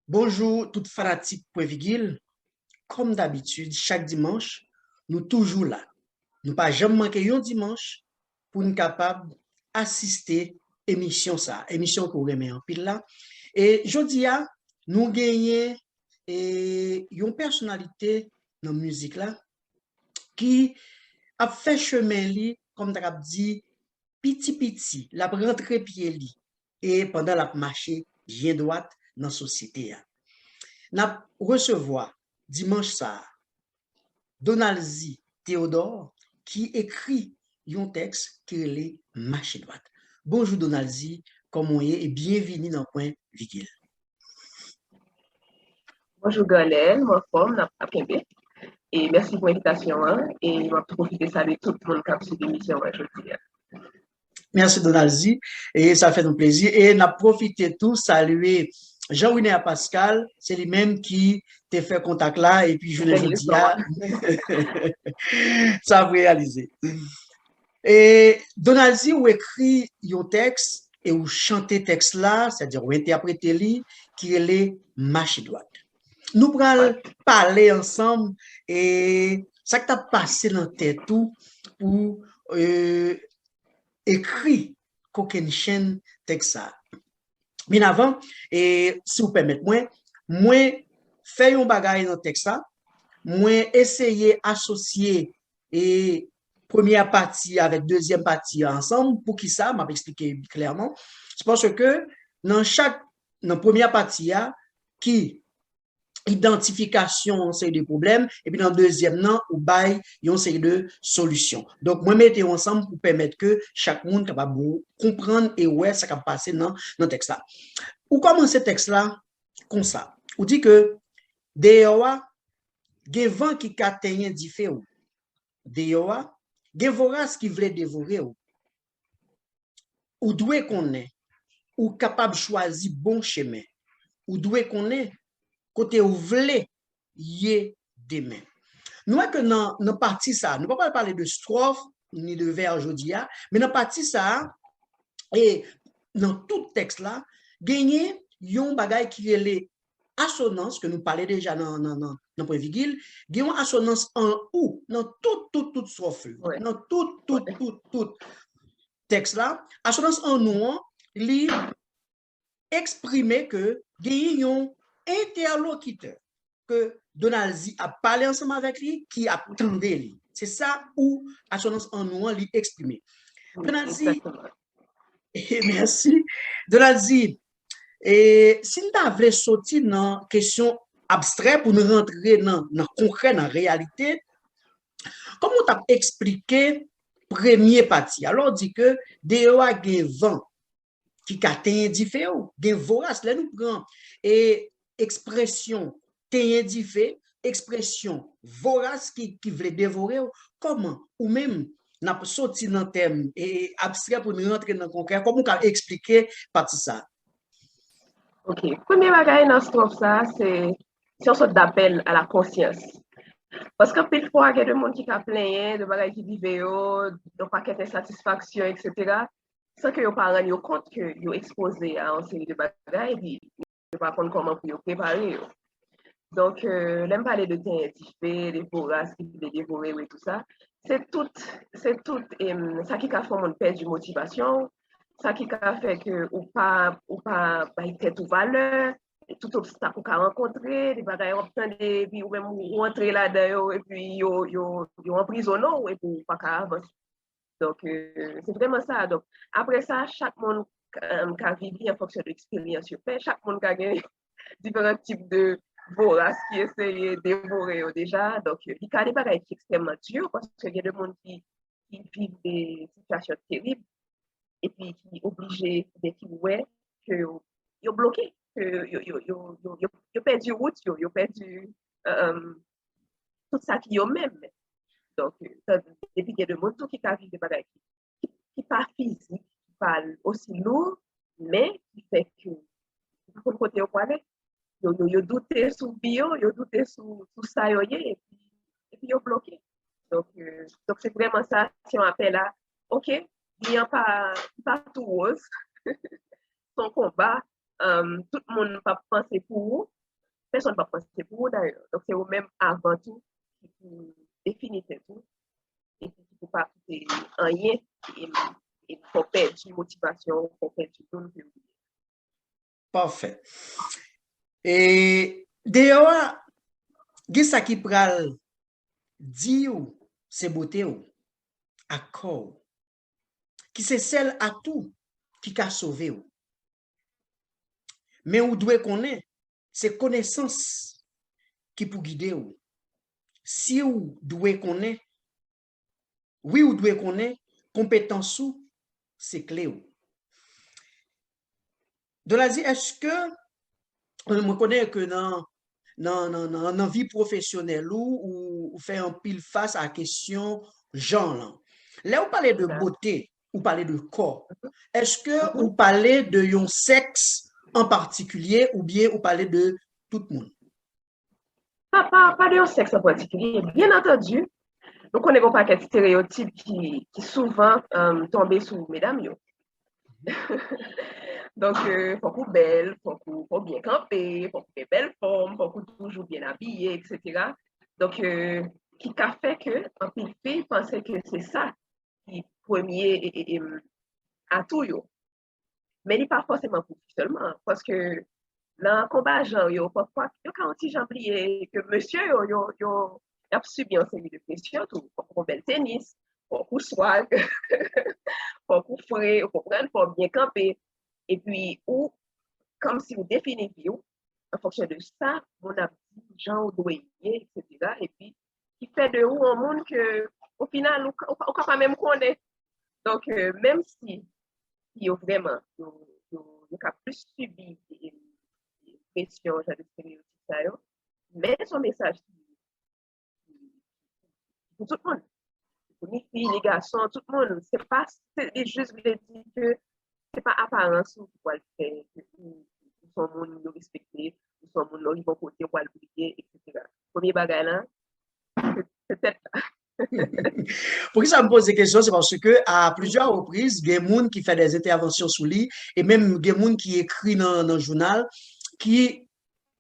Bonjour, toute fanatique Point Vigile. Comme d'habitude, chaque dimanche, nous toujours là. Nous pas jamais manquer un dimanche pour nous capable assister émission ça, émission qu'on remet en pile là. Et jeudi nous gagnons une personnalité dans la musique là qui a fait chemin li comme tu as dit petit la rentré pied li et pendant la marché bien droite dans la société. N'a recevoir dimanche ça Donalzi Théodore qui écrit un texte qui est marché droite. Bonjour Donalzi, comment est et bienvenue dans Point Vigile. Bonjour Ganel, moi forme à Kembe. Et merci pour l'invitation. Et je vais profiter de saluer tout le monde qui a suivi l'émission aujourd'hui. Merci Donalzi, et ça fait un plaisir. Et on a profité tout saluer Jean-René Pascal, c'est lui-même qui t'a fait contact là, et puis je le dis, ça a réalisé. Et Donalzi, ou écrit un texte, et ou chanter texte là, c'est-à-dire ou interpréter lui, qui est les marche droite. Nous pourrons parler ensemble, et ça qui t'a passé dans tête tout, pour écrit qu'aucune chaîne texte ça. Bien avant, et si vous permettez, moi, faire un bagage dans texte ça, moi, essayer associer et première partie avec deuxième partie ensemble, pour qui ça, m'a expliqué clairement. C'est parce que dans première partie, qui identification, c'est des problèmes, et puis dans le deuxième, non, ou bail, c'est de solutions. Donc, moi, mettez ensemble pour permettre que chaque monde capable de comprendre et ouais, ça va passer dans le texte là. Ou commence ce texte là, comme ça. Ou dit que, Deyoa, gen vent qui katenyen di fe ou. Deyoa, gen voras qui vle dévorer ou. Ou dwe konnen, ou capable choisi bon chemin. Ou dwe konnen, côté ou vle yé demain. Nous que dans partie ça, nous ne pouvons pas parler de strophe ni de vers aujourd'hui, mais dans partie ça, et dans tout texte là, gagner yon bagay qui est les assonances que nous parlons déjà dans Point Vigile, gagne assonance en ou dans tout strophe, dans tout texte là, assonance en nous, li exprimer que gagne yon interlocuteur que Donalzi a parlé ensemble avec lui, qui attendait lui. C'est ça où assonance en nous lui exprimer. Donalzi, merci. Donalzi, et si nous avons sorti dans question abstraite pour nous rentrer dans concret, dans la réalité, comment tu as expliqué premier partie? Alors, on dit que DEA a vent qui a différent, des vorace, là nous prenons et expression différent, expression vorace qui veut dévorer, comment ou même n'a sorti dans thème et abstrait pour nous rentrer dans le concret, comment tu as expliqué partie ça? Ok, premier bagage dans ce strophe ça, c'est une sorte d'appel à la conscience. Parce que parfois, il y a des gens qui ont plein de bagages qui vivent, de paquets d'insatisfaction, etc. Sans que vous ne rendiez compte que vous êtes exposé à une série de bagages et puis vous ne pas comprendre comment vous préparer. Donc, l'aime parler de t'indiffé, des voraces qui veulent dévorer et tout ça. C'est tout ça qui a fait mon perte de motivation, ça qui a fait que ou pas tête ou valeur, tout obstacle qu'on a rencontré, des bagages et puis ou même rentrer là-dedans et puis yo emprisonné et puis pas avancer. Donc, c'est vraiment ça. Donc, après ça, chaque monde qui vit en fonction de l'expérience, chaque monde qui a différents types de voraces qui essayent de dévorer déjà. Donc, il y a des bagages qui sont extrêmement durs parce qu'il y a des gens qui vivent des situations terribles et puis qui sont obligés de ouais, que ils sont bloqués, que ils perdu route, ils ont perdu tout ça qui est même. Donc, et puis il y a des gens qui vivent des bagages qui pas physiques, qui pas aussi lourds, mais qui fait que pour côté au point yo douté sur bio, yo douté sur ça et puis yo bloqué. Donc c'est vraiment ça si on appelle là, OK, bien pas tout rose. Son combat, tout le monde pas penser pour vous, personne ne va penser pour vous d'ailleurs. Donc, c'est vous-même avant tout qui vous définissez tout et qui ne peut pas coûter rien et pour perdre une motivation, pour perdre une bonne. Parfait. Et d'ailleurs, qu'est-ce qui pral dire c'est beauté accord qui c'est celle à tout qui a sauvé ou. Mais ou doit connaître c'est connaissance qui pour guider ou. Si ou doit connaître oui ou doit connaître compétence ou c'est clé ou. De la dit est-ce que on connaît que dans la vie professionnelle ou faire un pile face à la question genre là. Là, on parlait de beauté, ou parler de corps. Est-ce que vous parlez de un sexe en particulier ou bien vous parlez de tout le monde? Pas de un sexe en particulier. Bien entendu, nous connaissons pas quelques stéréotypes qui souvent tombent sous mesdames. Donc, faut qu'on belle, faut qu'on bien camper, faut qu'on belle forme, faut qu'on toujours bien habillé, etc. Donc, qui a fait que en fille pensait que c'est ça qui premier atout yo. Mais il n'est pas forcément pour seulement parce que dans le combat genre yo parfois yo quand on jamblier que monsieur yo a subi une série de pression tout pour bel tennis, pour swag, pour frais, pour prendre pour bien camper et puis ou comme si vous définissez en fonction de ça, on a dit gens doyer, etc. Et puis, qui fait de vous un monde que, au final, on ne peut pas même connaître. Donc, même si vraiment, on a plus subi des pressions, des stéréotypes, mais son message pour tout le monde, pour les filles, les garçons, tout le monde, c'est pas, c'est juste de dire que c'est pas apparence qui va le faire, son monde nous respecter, son monde nous bon côté pour le briller, etc. Premier bagage là, peut-être. Pour qui ça me pose des questions, c'est parce que à plusieurs reprises, il y a des gens qui font des interventions sur lui et même des gens qui écrit dans le journal qui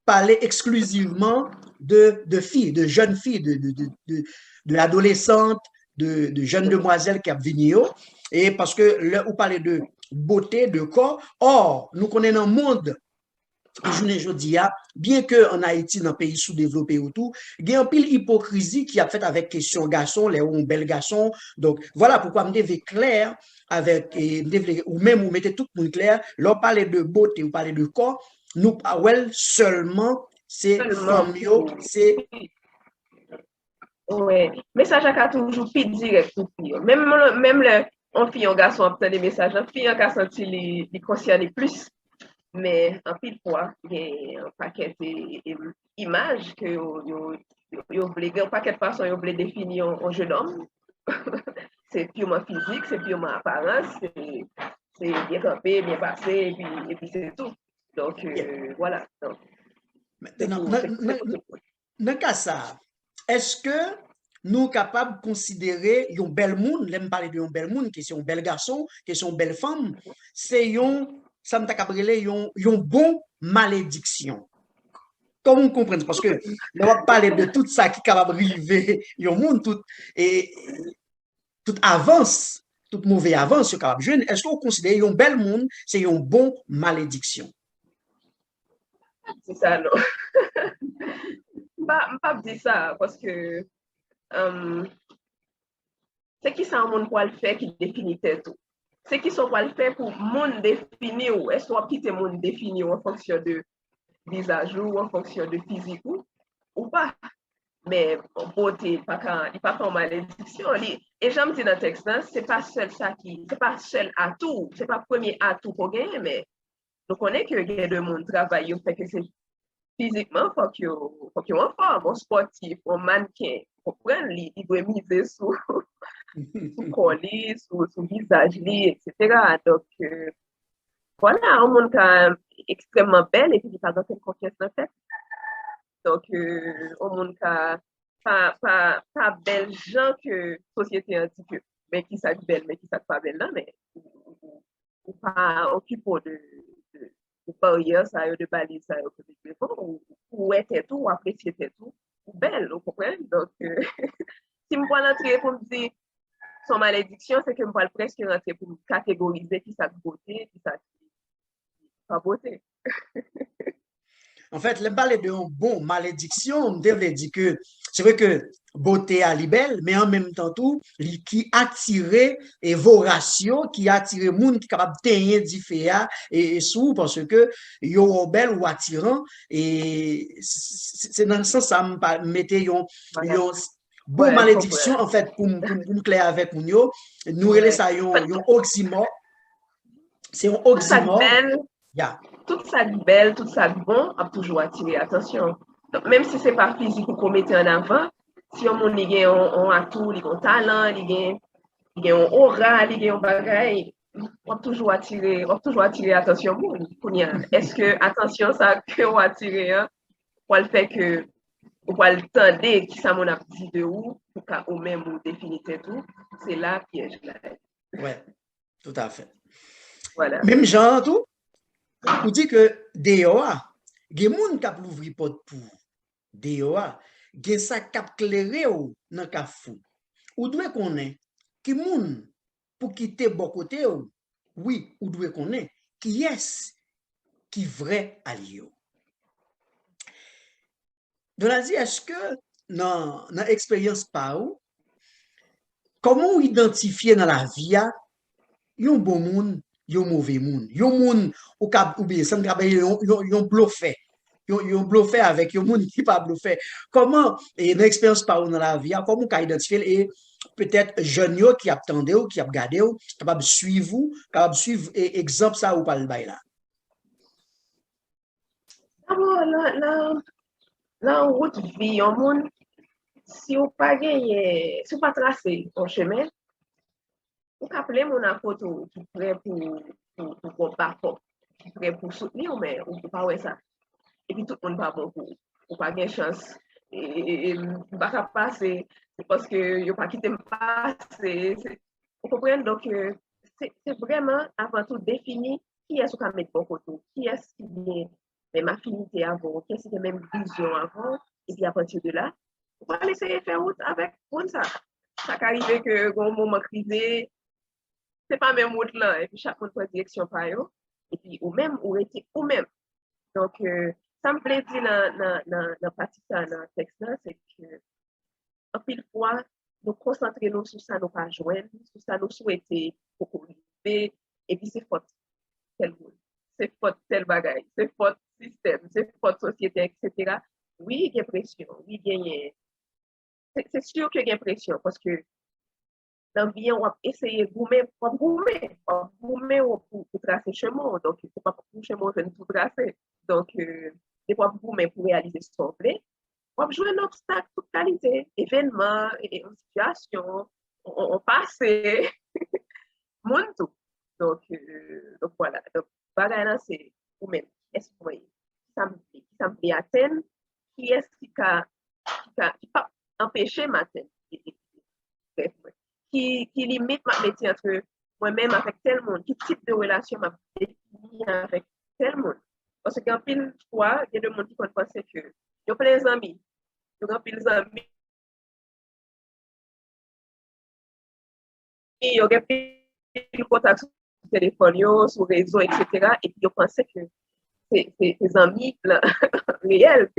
parlaient exclusivement de filles, de jeunes filles, de l'adolescente, de jeunes demoiselles qui ont venu. Et parce que là, vous parlez de beauté, de corps. Or, nous connaissons un monde journée jeudi, bien que en Haïti, dans un pays sous-développé ou tout, il y a un pile hypocrisie qui a fait avec question garçon, les ou bel garçon. Donc, voilà pourquoi je devais clair avec, ou même vous mettez tout le monde clair, là, on parlait de beauté, on parlait de corps, nous, well, seulement, c'est femme, c'est. Oui, message à toujours plus direct. Même le, on fille, un garçon obtient des messages, un fille, un garçon, il concerne plus. Mais en pile fois, il y a un paquet d'images que vous voulez, un paquet de façons, vous voulez définir un jeune homme. C'est purement physique, c'est purement apparence, c'est bien campé, bien passé, et puis c'est tout. Donc, voilà. Donc, maintenant, dans le cas ça, est-ce que nous sommes capables de considérer un bel monde, l'aime parler de un bel monde, qui est un bel garçon, qui est une belle femme, c'est ça me une bon malédiction. Comment on comprend? Parce que on va parler de tout ça qui est capable d'arriver, un monde, tout avance, tout mauvais avance, est capable de est-ce que vous considérez un bel monde, c'est une bonne malédiction? C'est ça, non. Pas dire ça, parce que c'est qui ça un monde pour le faire qui définit tout. C'est qui sont pour le faire pour monde définir ou est-ce qu'on quitte monde définir en fonction de visage ou en fonction de physique ou pas. Mais beauté, il n'est pas qu'en malédiction. Et j'aime dire dans le texte, c'est pas seul ça qui, c'est pas seul atout, c'est pas premier atout pour gagner, mais nous connaissons que y a de monde travail, fait que c'est physiquement, faut qu'il y ait en forme, un sportif, un mannequin, comprendre, il doit miser sur corps, sur visage, etc. Donc, voilà, un monde quand même extrêmement belle et puis il n'a pas de confiance en fait. Donc, un monde qui pas belle gens que société a dit que, mais qui sont belle, mais qui sont pas belle là, mais ou pas occupé de barrières, ça de balises, ça ou ou être tout, ou apprécier tout, ou belle, vous comprenez? Donc, si je peux rentrer pour me dire son malédiction, c'est que je peux presque rentrer pour me catégoriser qui ça beauté, qui ça pas beauté. En fait, le balai de bon malédiction, on devrait dire que c'est vrai que beauté a libelle, mais en même temps tout, qui attire et voration, qui attire monde qui est capable de tenir du et sous parce que yo belle ou attirant et c'est dans le sens ça me mettait yon bon Ouais, je malédiction comprends. en fait pour clair avec nous nous relais Ouais. ça yon oxymore, c'est un Tout ça de oxymore. belle, Yeah. tout ça de belle, tout ça de bon a toujours attiré l'attention. Donc, même si ce n'est pas physique qu'on mettait en avant, si on a un atout, un talent, il a un aura, il a un bagage, on a toujours attiré l'attention. Est-ce que attention ça que on attiré, hein, pour le fait que ou pour le tendre qui ça mon a dit de ou pour qu'au même ou définir tout, c'est là piège là. Ouais, tout à fait. Voilà. Même genre tout, ou dit que DOA, gen moun kap l'ouvri pot pour DOA, gen sa kap klere ou nan kap fou. Ou dwe konnen ki moun pour quitter bon côté ou, oui, ou dwe konnen qui est qui vrai ali yo. Donazi, est-ce que dans expérience pa ou, comment ou identifier dans la vie yon bon moun, yon mauvais moun. Yon moun ou kap ou bien sans yon bluffé. Yon bluffé avec yon moun qui pas bluffé. Comment et une expérience par dans la vie, comment on identifier et peut-être jeune yo qui attendait ou qui a regardé ou capable suivre ou capable suivre exemple ça ou pas le bail là. D'abord, là, en route vie, en monde, si vous pas gagné, si vous pas tracé un chemin, vous appelez mon photo qui est prêt pour battre, qui est prêt pour soutenir, mais vous ne pas ouais ça. Et puis tout le monde va bon pour pas gagner chance. Et pas passer, c'est parce que vous pas quitté me passer. Vous comprenez? Donc, c'est vraiment avant tout définir qui est-ce qu'on met bon côté, qui est-ce qui vient même affinité avant, qui est-ce qui a même vision avant, et puis à partir de là, on va essayer de faire route avec ça. Ça arrive que au moment crivé, c'est pas même route là, et puis chaque monde prend direction par eux, et puis ou même, ou était ou même. Donc, ça me plaît dire dans la partie dans le texte là, c'est que, en pile fois, nous concentrer nous sur ça, nous pas joindre, sur ça, nous souhaiter pour arriver, et puis c'est faute tel monde, c'est faute tel bagage, c'est faute système, c'est faute société, etc. Oui, il y a pression, oui, il y a. C'est sûr qu'il y a pression, parce que dans bien, on va essayer de gommer pour tracer chemin, donc il ne faut pas pour chemin de tout tracer. Donc, des fois, gommer pour réaliser ce qu'on veut. On va jouer un obstacle toute qualité, événement, situation, on passe, monde tout. Donc voilà. Donc, bagay c'est ou même, est-ce que ça me fait atteindre, qui est-ce qui peut empêcher ma tête, qui limite ma métier entre moi-même avec tel monde, qui type de relation m'a défini avec tel monde. Parce qu'en pile fois, il y a des gens qui pensent que il y a plein d'amis, il y a plein d'amis, il y a plein de contacts sur le téléphone, sur les réseaux, etc. Et puis, ils pensaient que c'est des amis là, réels.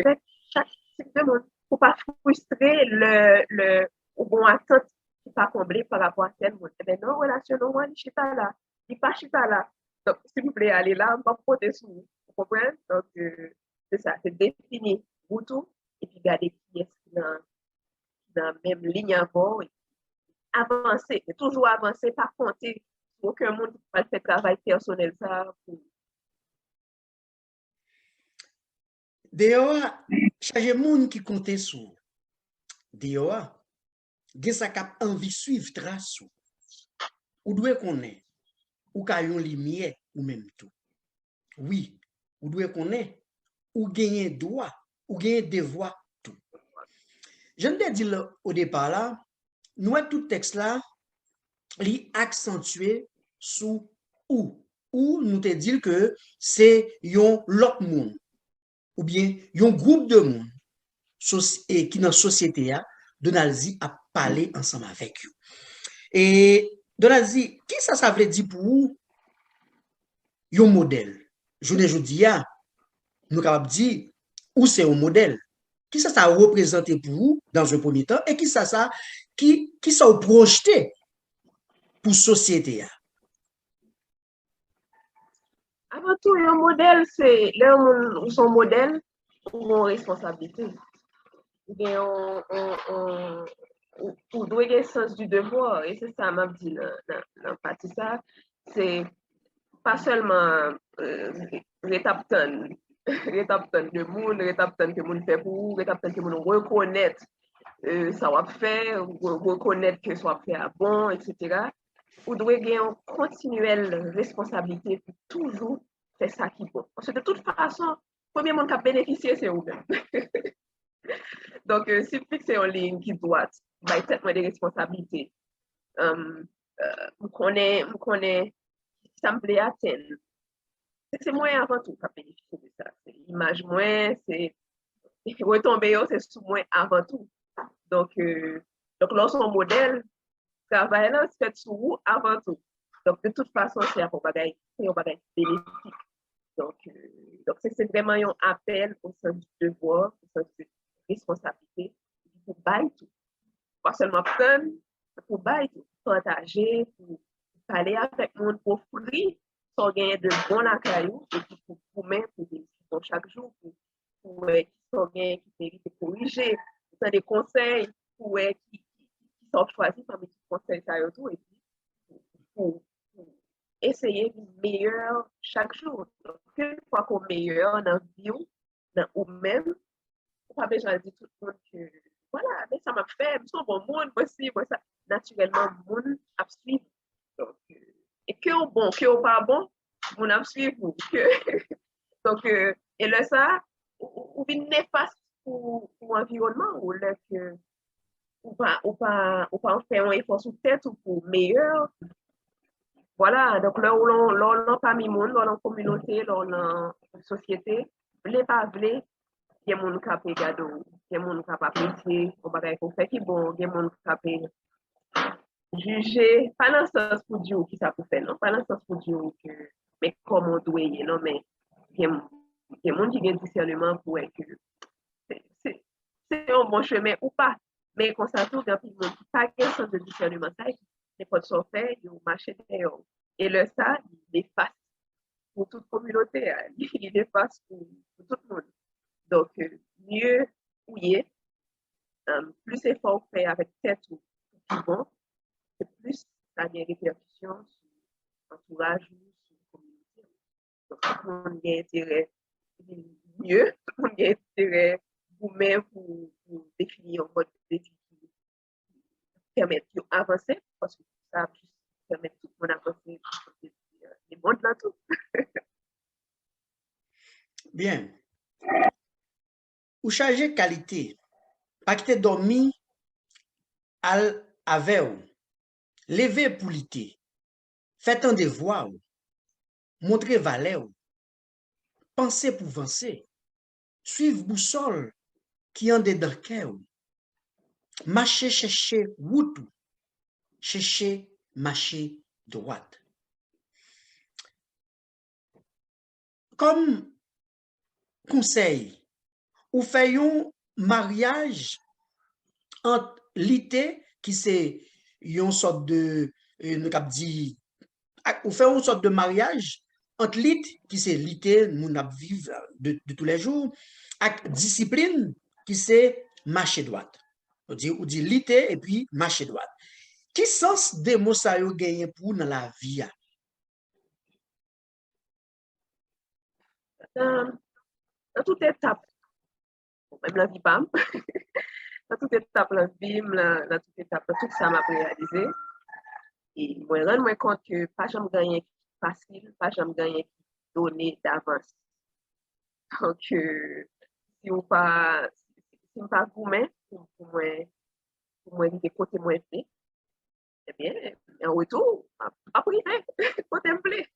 Chaque type de monde, pour ne pas frustrer le bon attente qui n'est pas comblé par rapport à tel monde. Mais non, relation, non, moi, je ne suis pas là. Je ne suis pas là. Donc, s'il vous plaît, allez là, on va compter sur vous. Vous comprenez? Donc, c'est ça, c'est définir vous tout et puis garder qui est dans la même ligne avant. Avancer, toujours avancer, pas compter sur aucun monde qui va faire travail personnel. Ça, pour... DOA, chaque monde qui compte sur DOA, gen sa kap envie suivre trace ou doit connaître ou ka yon lumière ou même tout. Oui, ou doit connaître ou gagner droit ou gagner devoir tout. Je ne dit au départ là, nous tout texte là, li accentué sous ou nous te dit que c'est yon l'autre monde. ou bien un groupe de monde qui dans la société, Donald Z a parlé ensemble avec eux. Et Donald Z, qui ça veut dire pour vous, un modèle? Je ne dis pas, nous sommes capables de dire, où c'est un modèle? Qui ça représente pour vous dans un premier temps et qui ça projeté pour la société? Avant tout, un modèle, c'est son modèle ou une responsabilité. Ou doit avoir sens du devoir. Et c'est ça, m'a dit dans partie ça. C'est pas seulement l'étape de monde, l'étape que monde fait pour vous, l'étape que monde reconnaître ça va faire, reconnaître que ça va faire bon, etc. Ou doit avoir une continuelle responsabilité pour toujours faire ça qui est bon. Parce que de toute façon, le premier monde qui a bénéficié, c'est vous-même. Donc, si vous fixez en ligne qui doit, bah, traitement des responsabilités. Vous connaissez, ça me plaît atteindre. C'est moi avant tout qui a bénéficié de ça. C'est l'image moi, c'est retomber, c'est sous moi avant tout. Donc lorsqu'on modèle, travail là, c'est fait sur vous avant tout. Donc, de toute façon, c'est un bagage bénéfique. Donc c'est vraiment un appel au sens du devoir, au sens de responsabilité, pour bailler tout. Pas seulement prendre, pour bailler tout, partager, pour parler avec le monde, pour offrir, pour gagner de bons accueils, et puis pour vous-même, pour chaque jour, pour gagner qui mérite de corriger, pour des conseils, pour qui sont choisis parmi les conseils, et puis pour essayer de meilleur chaque jour. Donc, une fois qu'on meilleur dans la vie, ou même, pas besoin de dire tout le monde que, voilà, mais ça m'a fait, je suis un bon monde, voici, ça. Naturellement, le monde a suivi. Donc, et que au bon, que au pas bon, on a suivi. Donc, et là, ça, ou bien néfaste pour l'environnement, ou là, que, ou pas en faire un effort sur tête ou pour meilleur. Voilà, donc là où l'on pas mis monde, dans communauté, dans la société, les pas vle, il y a mon qui a payé cadeau, il y a mon qui a pas apprécié, on va qu'on fait qui bon, il y a mon qui a payé juger, pas dans le sens pour dire qui ça peut faire, non, pas dans le sens pour dire que, mais comment on doit y, non, mais il y a mon qui a discernement pour être que c'est un bon chemin ou pas. Mais quand ça tourne, il y a pas quel sens de discernement, ça, c'est pas de s'en faire, il marche derrière. Et le ça, il est facile pour toute communauté, hein. Il est facile pour tout le monde. Donc, mieux fouiller, plus effort fait avec tête ou plus bon, plus ça a des répercussions sur l'entourage ou sur la communauté. Donc, tout le monde a intérêt mieux, tout le monde a intérêt vous-même pour définir un mode de vie qui permet d'avancer, parce que ça permet tout le monde d'avancer, les mondes là tout. Bien. Ou charger qualité, pas quitter dormi avec ou, lever pour l'été, faire un devoir, montrer valeur, penser pour avancer, suivre boussole qui en dedans cœur, marcher chercher route, chercher marcher droite. Comme conseil, ou fait un mariage entre l'été qui c'est une sorte de nous cap dit ou fait une sorte de mariage entre lit qui c'est l'été nous n'a vivre de tous les jours avec discipline qui c'est marcher droite. On dit l'été et puis marcher droite. Qui sens des mots ça yo gagné pour dans la vie? Dans toute étape, même la vie pas, dans toute étape la vie, dans toute étape, tout ça m'a réalisé. Et moi, je me compte que pas jamais gagner facile, pas jamais gagner donné d'avance. Donc, si on pas, si on pas gourmet, pour moi, des côtés moins fait, eh bien, en retour, après, contempler.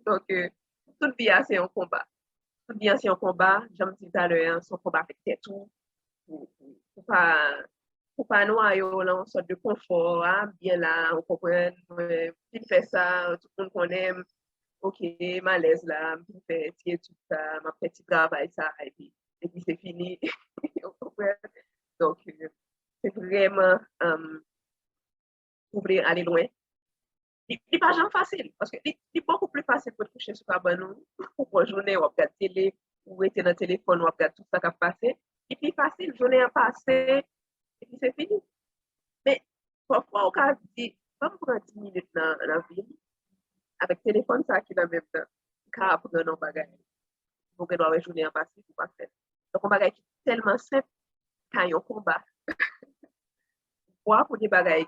Donc, toute vie, c'est un combat. tout bien si un combat, j'aime dit tout à l'heure, son combat avec tout, pour pas noyer là, une sorte de confort, hein, bien là, on comprend, il fait ça, tout le monde connaît, ok, malaise là, il fait tout ça, ma petit travail, ça, et puis c'est fini, on comprend. Donc, c'est vraiment, pour aller loin. Il n'est pas jamais facile, parce que c'est beaucoup plus facile pour coucher sur la bonne pour une journée, ou regarder télé, ou être dans le téléphone, ou regarder tout ça qui a passé. Et puis facile, journée a passé, et puis c'est fini. Mais parfois, on a dit, va me prendre 10 minutes dans la ville, avec le téléphone, ça qui est dans le même temps, on va apprendre un bagage. Donc, on doit avoir journée a passé, pour pas faire. Donc, un bagage qui est tellement simple, quand il y a un combat, pour des bagages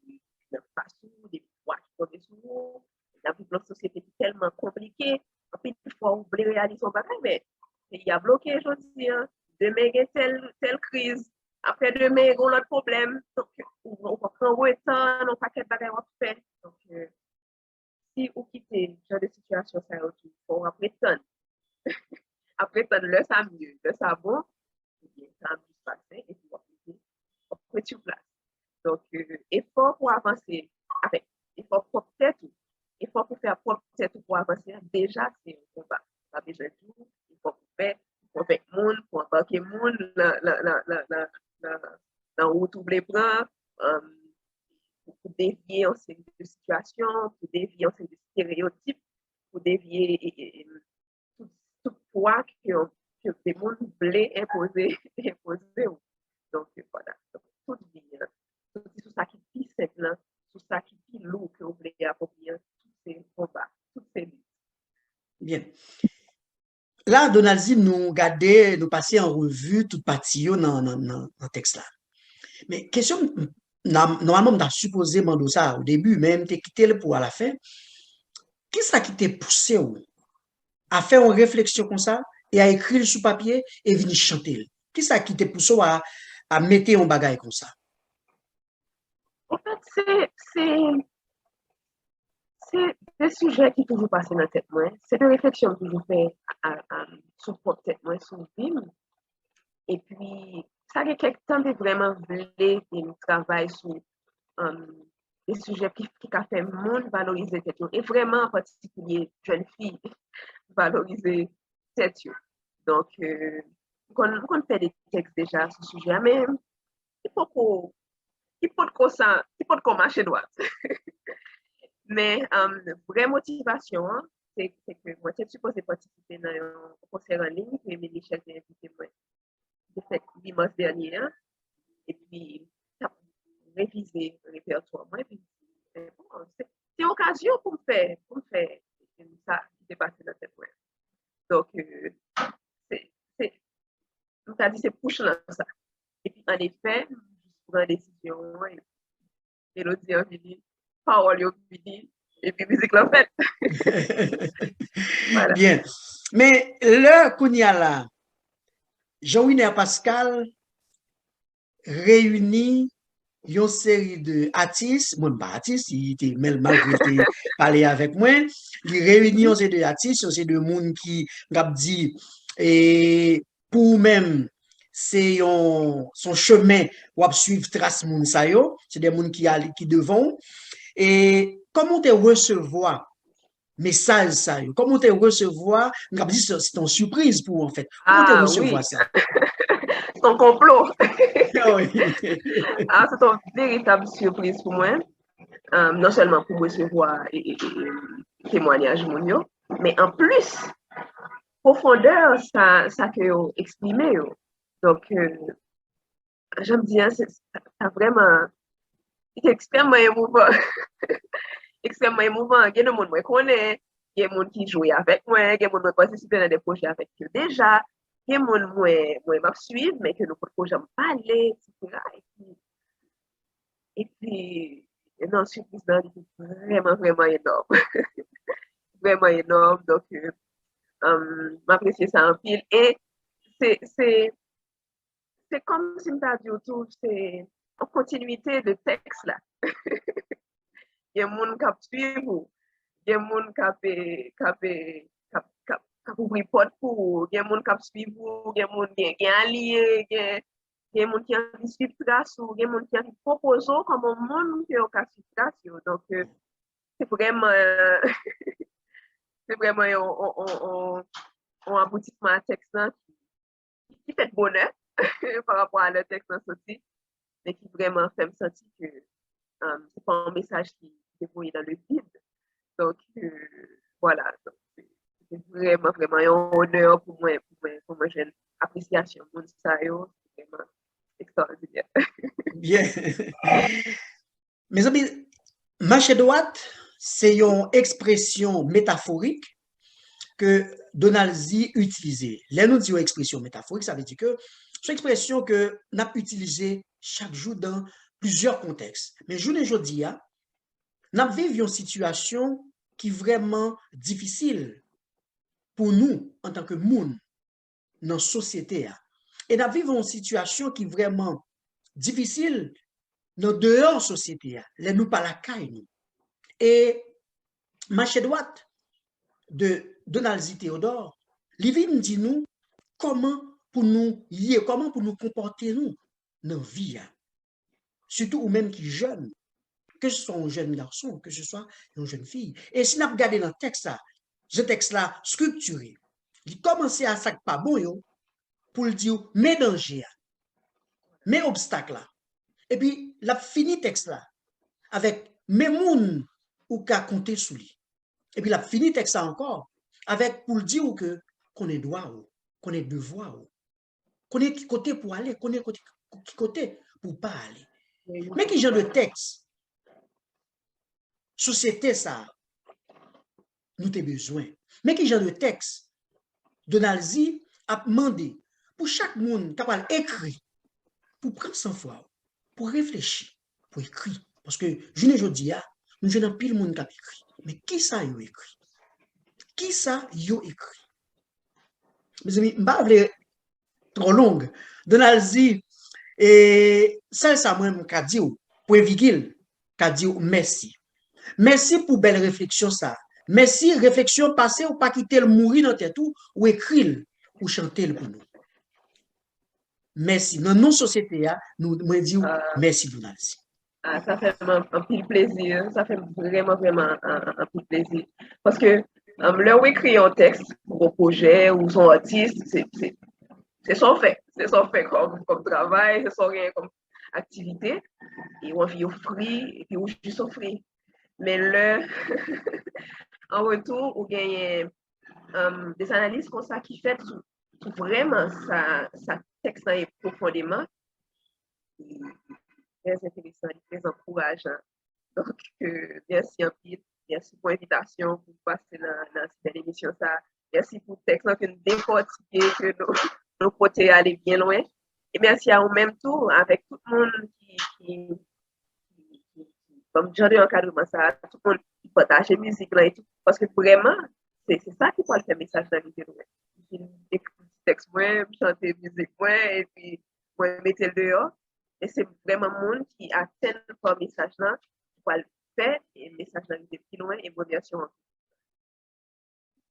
qui ne sont pas sous, des poids qui tombent sous, la vie de notre société est tellement compliquée. En fait, il faut oublier réaliser son bagage, mais il y a bloqué, je dis, hein. Demain, il y a telle crise. Après demain, il y a un autre problème. Donc, on va prendre un temps, on va pas bagages à faire. Donc, si vous quittez ce genre de situation, ça il faut après temps. Après temps, le ça mieux, le ça bon, ça a mieux se passer, et puis on va sur place. Donc, effort pour avancer. Avec effort pour tête, effort pour faire propre tête pour avancer, déjà, c'est un combat. Pas besoin de tout. Il faut faire, il faut faire monde, pour embarquer monde dans où tout les bras, pour dévier en série de situations, pour dévier en série de stéréotypes, pour dévier tout poids que les mondes voulaient imposer. Donc, voilà. Donc, tout bien. Tout ça qui est simple, tout ça qui est lourd que vous voulez approprier, tous ces combats, toutes ces luttes. Bien. Là, Donaldzi, nous garder, nous passer en revue toute partie dans le texte là. Mais question, normalement, on a supposé demander ça au début, même tu quitté le pour à la fin. Qu'est-ce qui t'a poussé à faire une réflexion comme ça et à écrire sur papier et venir chanter? Qu'est-ce qui t'a poussé à mettre un bagage comme ça? En fait, c'est des sujets qui toujours passent dans la tête, moi. C'est des réflexions que je fais sur propre tête, moi, sur le film. Et puis, ça fait quelques temps que vraiment voulu et travaille sur des sujets qui a fait le monde valoriser tête. Et vraiment, en particulier, jeunes filles, valoriser tête. Donc, on fait des textes déjà sur ce sujet, mais il faut qu'on marche droit. Mais vraie motivation, c'est que moi, je suis supposée participer dans un concert en ligne que Michel a invité moi. J'ai fait dimanche dernier. Et puis, réviser le répertoire. Moi, c'est une occasion pour me faire ça qui s'est passé dans cette web. Donc, on t'a dit, c'est push dans ça. Et puis, en effet, je prends une décision, et mélodie en vini, parole en vini, et puis musique en fait. Voilà. Bien. Mais l'heure qu'on y a là, Jean-Winer Pascal réunit une série de artistes, moi pas artiste, il était malgré qu'il parlé avec moi, il réunit une série d'artistes, une série de monde qui a dit et pour même c'est son chemin ou suivre trace moun sa yo, c'est des monde qui devant et comment te recevoir message ça yo, comment te recevoir, on dit c'est une surprise pour en fait. Comment te recevoir oui. ça? C'est un complot. Oui. C'est une véritable surprise pour moi. Non seulement pour recevoir et témoignage mondiaux, mais en plus, profondeur, ça que vous exprimez. Donc, j'aime bien, ça vraiment, c'est extrêmement émouvant. Extrêmement émouvant. Il y a des gens qui connaissent, il y a des gens qui jouent avec moi, il y a des gens qui participent dans des projets avec eux déjà, il y a des gens qui me suivent, mais que nous ne pouvons jamais parler, etc. Et puis, non, surprise là, vraiment, vraiment énorme. Vraiment énorme. Donc, m'apprécier ça en pile. Et c'est comme si tu as dit autour, c'est en continuité de texte là. Il y a des gens qui suivent, il y a des gens qui ouvrir porte pour, il y a monde qui suivre vous, il y a monde qui allié, il y a monde qui a suivre grâce ou il y a monde qui a proposé comme un monde qui a suivre. Donc c'est vraiment c'est vraiment un aboutissement à texte qui fait bonheur par rapport à le texte sorti, mais qui vraiment fait me sentir que c'est pas un message qui est envoyé dans le vide. Donc voilà, donc, c'est vraiment un honneur pour moi j'ai une appréciation de ça, c'est vraiment extraordinaire. Bien. Mes amis, marcher droite, c'est une expression métaphorique que Donald Z utilisait. Là, nous disons expression métaphorique, ça veut dire que c'est une expression que nous avons utilisée chaque jour dans plusieurs contextes. Mais je ne dis pas, nous vivons une situation qui est vraiment difficile pour nous en tant que monde dans la société. Et nous vivons une situation qui est vraiment difficile dans dehors de la société. Là, nous pas la caille. Et marcher droite de Donald Z. Théodore, Livine dit nous comment pour nous lier, comment pour nous comporter nous dans la vie. Surtout ou même qui jeune, que ce soit un jeune garçon, que ce soit une jeune fille. Et si nous regardons dans le texte là, ce texte là structuré, il commence à ça pas bon yo, pour le dire mes dangers, mes obstacles là. Et puis la fini texte là avec mes moun ou qu'a compter sous lui. Et puis la fini texte là encore avec pour le dire que qu'on est droit, qu'on est devoir, qu'on est qui côté pour aller, qu'on est qui côté pour pas aller. Mais qui genre de texte société ça nous avons besoin. Mais qui genre de texte Donald Z a demandé pour chaque monde capable d'écrire, pour prendre son foi, pour réfléchir, pour écrire. Parce que je ne dis pas, nous avons pile monde qui a écrit. Mais qui ça a écrit? Qui ça a écrit? Mes amis, je ne vais pas trop longue. Donald Z, et ça moi, je dit, point virgule, je dit merci. Merci pour belle réflexion ça. Merci, réflexion passée ou pas quitter le mourir dans tête ou écrire ou chanter pour nous. Merci. Dans nos sociétés, nous disons merci Donald Z. Ça fait un pile plaisir. Ça fait vraiment un pile plaisir. Parce que là où écrit un texte pour un projet ou son artiste, c'est son fait. C'est son fait comme travail, c'est son rien comme activité. Et on vit offrir, et puis on juste offrir. Mais là, en retour, on gagne des analyses comme ça qui fait vraiment ça texte profondément. Très intéressant, très encourageant. Donc, merci un peu. Merci pour l'invitation pour passer dans cette émission. Merci pour le texte que nous décortiquer, que nous pouvons aller bien loin. Et merci à vous même tout, avec tout le monde qui comme j'en ai encadrement ça, tout le monde qui partage la musique là et tout. Parce que vraiment, c'est ça qui peut faire message dans l'idée. Écouter le texte, moi, chanter la musique, moi, et puis, moi, mettre le dehors. Et c'est vraiment le monde qui atteint le message là, qui va le faire, et le message là, il est plus loin, et bonne version.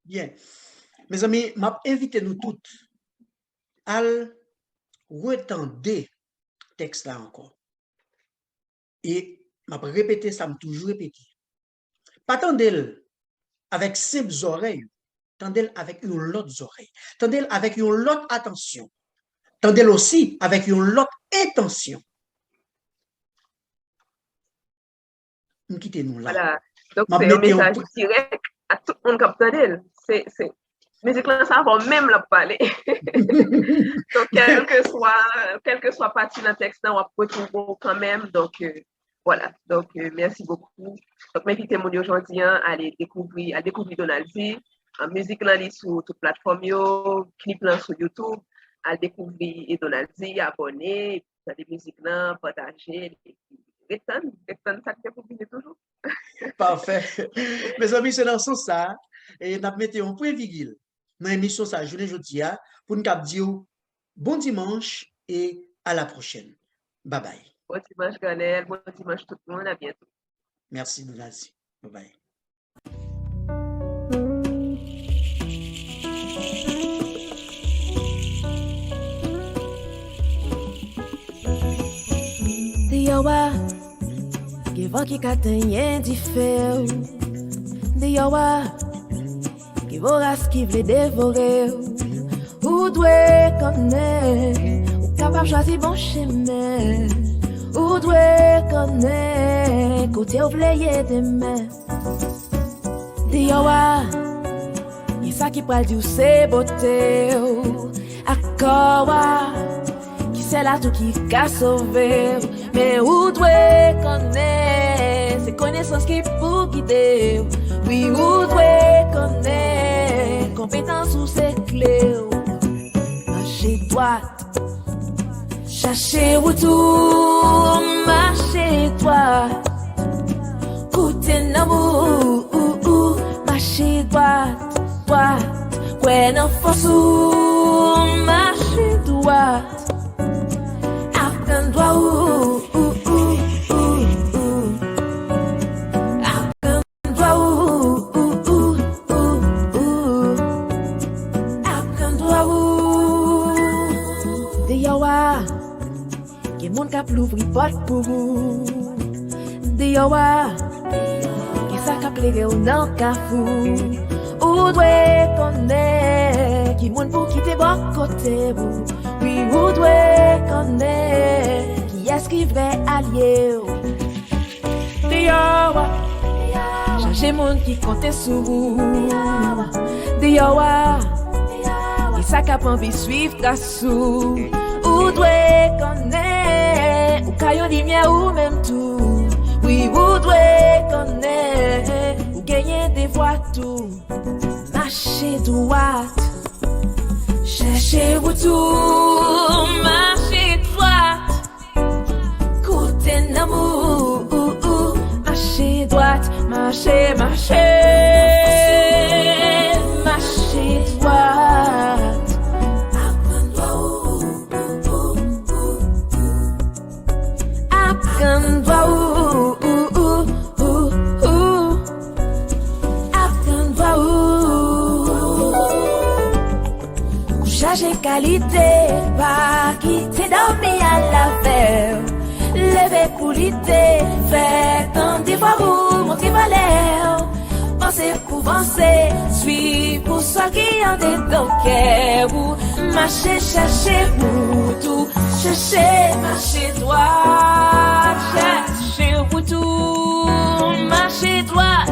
Bien. Mes amis, m'a invité nous toutes à retendre texte là encore. Et m'a répété ça, m'a toujours répété. Pas tendez avec simples oreilles, tendez avec une autre oreille, tendez avec une autre attention, tendez aussi avec une autre intention. Nous quittons-nous là. Voilà. Donc, c'est un message direct à tout le monde qui entend. C'est musique là, ça va même la parler. Donc, quel que soit partie d'un texte, on va retrouver quand même. Donc, voilà. Donc, merci beaucoup. Donc, m'invitez mon aujourd'hui à découvrir Donald Z. Musique là, sur toute plateforme, clip là sur YouTube, à découvrir Donald Z, abonner, faire des musiques là, partager. Ça fait pour toujours. Parfait. Mes amis, c'est dans ce sens ça. Et nous mettons un point virgule dans l'émission ça, journée jeudi, pour nous dire bon dimanche et à la prochaine. Bye bye. Bon dimanche, Ganel. Bon dimanche, tout le monde. À bientôt. Merci, Donazi. Bye bye. Diyawa, qui vent qui catenye di feu. Diyawa, qui vorace qui vle dévorer. Ou doit connaître, ou capable choisir bon chemin. Ou doit connaître, côté ou vle demain. Diyawa, y ça qui pral di ou c'est beauté. Akawa, qui c'est là tout qui qu'a sauvé. Mais où doit connaître, c'est connaissance qui pour guider. Oui, où doit connaître, compétence ou c'est clé. Marcher droite, chercher retour, marcher droite. Côté l'amour, marcher droite, droite. Quoi n'en force ou marcher droite. Apprendre droit Moun kap l'ouvri pot pou vous. Diyawa, ki sa kap lege ou nan kafou. Ou dwe konne, ki moun pou kite bon kote vous. Oui, ou dwe konne, ki eski vre allié ou. Diyawa, changer moun ki compte sou vous. Diyawa, ki sa kap anvi suivre trasou. Ou dwe konne, ou kayon lumière ou même tout. Oui, ou dwe konne, ou gagner des voix tout. Marcher droite, chercher retour. Marcher droite, côté l'amour. Marcher droite, marcher, marcher. Marcher droite. Changer qualité, pas quitter dormir à la veille. Lever pour l'idée, faire tant des fois vous monter valeur. Penser pour penser, suivre pour soi qui en dedans vous. Marcher, chercher pour tout, chercher, marcher droit, chercher pour tout, marcher droit.